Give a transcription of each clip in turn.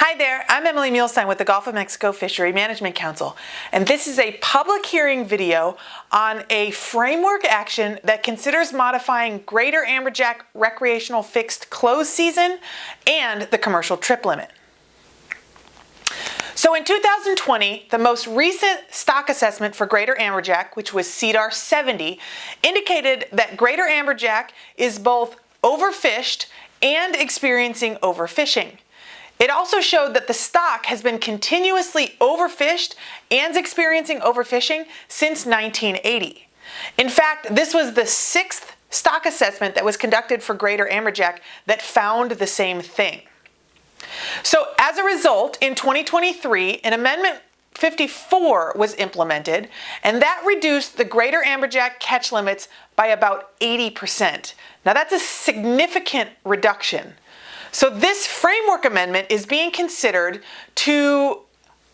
Hi there, I'm Emily Muhlstein with the Gulf of Mexico Fishery Management Council, and this is a public hearing video on a framework action that considers modifying greater amberjack recreational fixed close season and the commercial trip limit. So in 2020, the most recent stock assessment for greater amberjack, which was CDR 70, indicated that greater amberjack is both overfished and experiencing overfishing. It also showed that the stock has been continuously overfished and experiencing overfishing since 1980. In fact, this was the sixth stock assessment that was conducted for greater amberjack that found the same thing. So as a result, in 2023, an Amendment 54 was implemented, and that reduced the greater amberjack catch limits by about 80%. Now that's a significant reduction. So this framework amendment is being considered to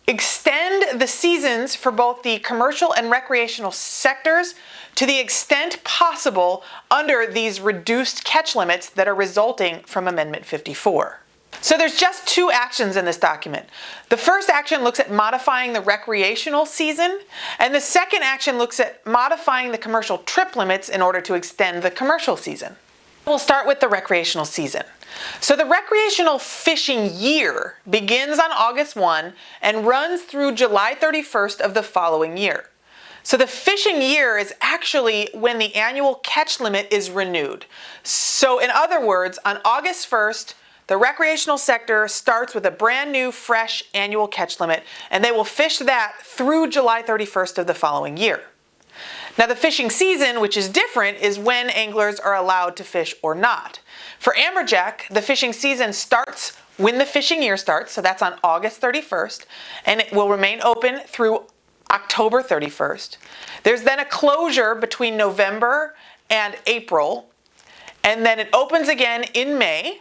extend the seasons for both the commercial and recreational sectors to the extent possible under these reduced catch limits that are resulting from Amendment 54. So there's just two actions in this document. The first action looks at modifying the recreational season, and the second action looks at modifying the commercial trip limits in order to extend the commercial season. We'll start with the recreational season. So the recreational fishing year begins on August 1 and runs through July 31st of the following year. So the fishing year is actually when the annual catch limit is renewed. So in other words, on August 1st, the recreational sector starts with a brand new fresh annual catch limit, and they will fish that through July 31st of the following year. Now the fishing season, which is different, is when anglers are allowed to fish or not. For amberjack, the fishing season starts when the fishing year starts, so that's on August 31st, and it will remain open through October 31st. There's then a closure between November and April, and then it opens again in May,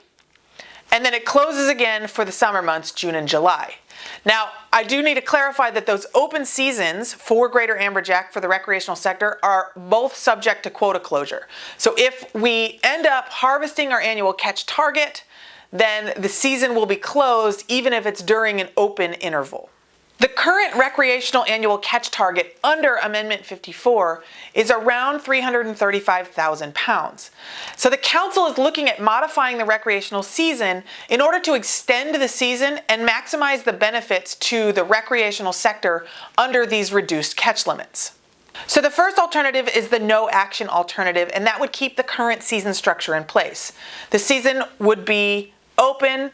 and then it closes again for the summer months, June and July. Now, I do need to clarify that those open seasons for greater amberjack for the recreational sector are both subject to quota closure. So if we end up harvesting our annual catch target, then the season will be closed even if it's during an open interval. The current recreational annual catch target under Amendment 54 is around 335,000 pounds. So the Council is looking at modifying the recreational season in order to extend the season and maximize the benefits to the recreational sector under these reduced catch limits. So the first alternative is the no action alternative, and that would keep the current season structure in place. The season would be open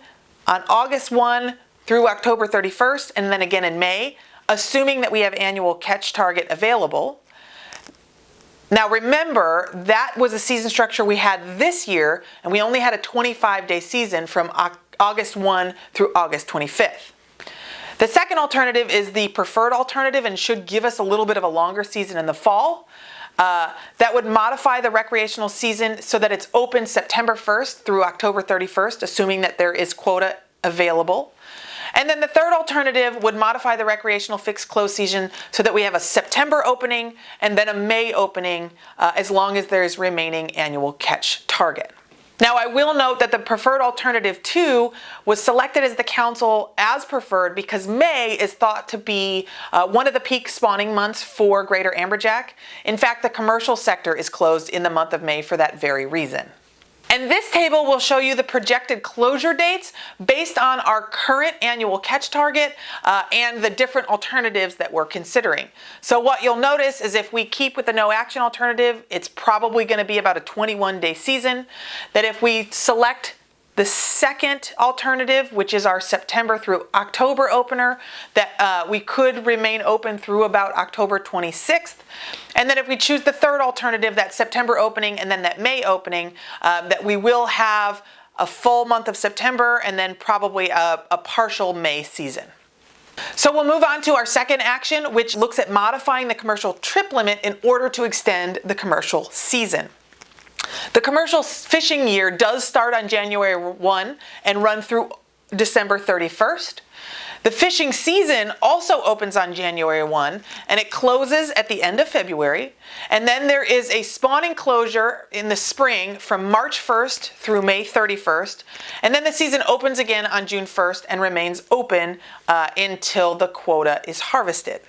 on August 1 through October 31st, and then again in May, assuming that we have annual catch target available. Now remember, that was a season structure we had this year, and we only had a 25-day season from August 1 through August 25th. The second alternative is the preferred alternative and should give us a little bit of a longer season in the fall. That would modify the recreational season so that it's open September 1st through October 31st, assuming that there is quota available. And then the third alternative would modify the recreational fixed close season so that we have a September opening and then a May opening as long as there is remaining annual catch target. Now I will note that the preferred alternative 2 was selected as the Council as preferred because May is thought to be one of the peak spawning months for greater amberjack. In fact, the commercial sector is closed in the month of May for that very reason. And this table will show you the projected closure dates based on our current annual catch target and the different alternatives that we're considering. So what you'll notice is if we keep with the no action alternative, it's probably going to be about a 21-day season. That if we select the second alternative, which is our September through October opener, that we could remain open through about October 26th. And then if we choose the third alternative, that September opening and then that May opening, that we will have a full month of September and then probably a partial May season. So we'll move on to our second action, which looks at modifying the commercial trip limit in order to extend the commercial season. The commercial fishing year does start on January 1 and run through December 31st. The fishing season also opens on January 1 and it closes at the end of February. And then there is a spawning closure in the spring from March 1st through May 31st. And then the season opens again on June 1st and remains open until the quota is harvested.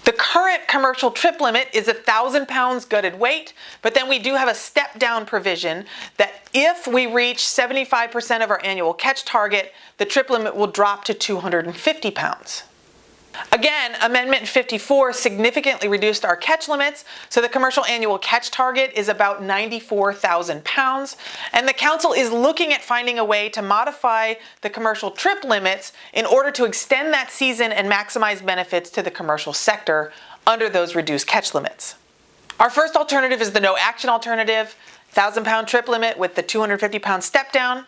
The current commercial trip limit is 1,000 pounds gutted weight, but then we do have a step down provision that if we reach 75% of our annual catch target, the trip limit will drop to 250 pounds. Again, Amendment 54 significantly reduced our catch limits, so the commercial annual catch target is about 94,000 pounds, and the Council is looking at finding a way to modify the commercial trip limits in order to extend that season and maximize benefits to the commercial sector under those reduced catch limits. Our first alternative is the no action alternative, 1,000 pound trip limit with the 250 pound step down.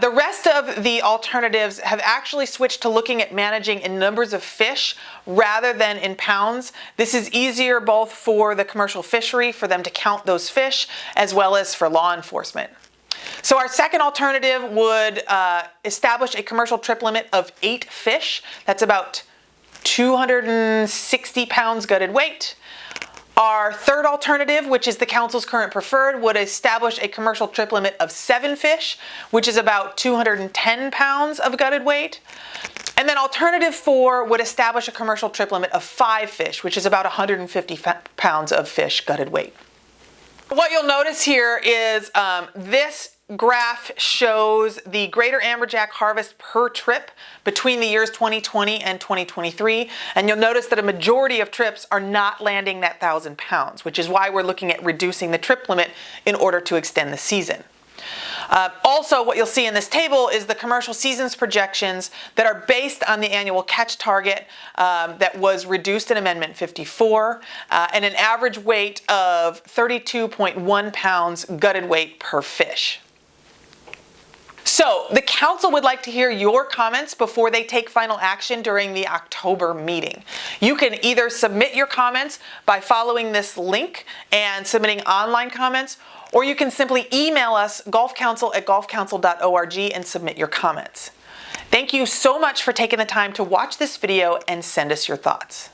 The rest of the alternatives have actually switched to looking at managing in numbers of fish rather than in pounds. This is easier both for the commercial fishery, for them to count those fish, as well as for law enforcement. So our second alternative would establish a commercial trip limit of 8 fish. That's about 260 pounds gutted weight. Our third alternative, which is the Council's current preferred, would establish a commercial trip limit of 7 fish, which is about 210 pounds of gutted weight. And then alternative 4 would establish a commercial trip limit of 5 fish, which is about 150 pounds of fish gutted weight. What you'll notice here is this graph shows the greater amberjack harvest per trip between the years 2020 and 2023, and you'll notice that a majority of trips are not landing that 1,000 pounds, which is why we're looking at reducing the trip limit in order to extend the season. Also, what you'll see in this table is the commercial seasons projections that are based on the annual catch target that was reduced in Amendment 54 and an average weight of 32.1 pounds gutted weight per fish. So, the Council would like to hear your comments before they take final action during the October meeting. You can either submit your comments by following this link and submitting online comments, or you can simply email us golfcouncil@golfcouncil.org and submit your comments. Thank you so much for taking the time to watch this video and send us your thoughts.